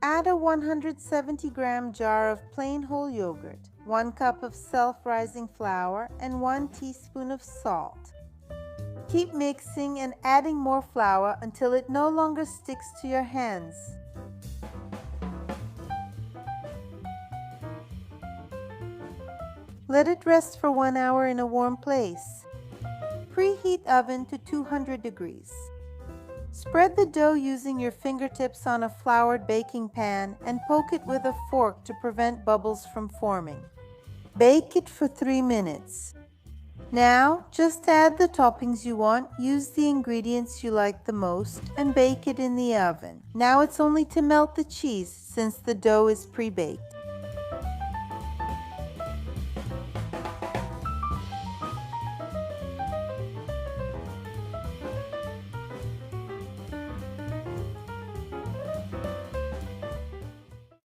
Add a 170-gram jar of plain whole yogurt, 1 cup of self-rising flour, and 1 teaspoon of salt. Keep mixing and adding more flour until it no longer sticks to your hands. Let it rest for 1 hour in a warm place. Preheat oven to 200 degrees. Spread the dough using your fingertips on a floured baking pan and poke it with a fork to prevent bubbles from forming. Bake it for 3 minutes. Now, just add the toppings you want, use the ingredients you like the most, and bake it in the oven. Now it's only to melt the cheese since the dough is pre-baked.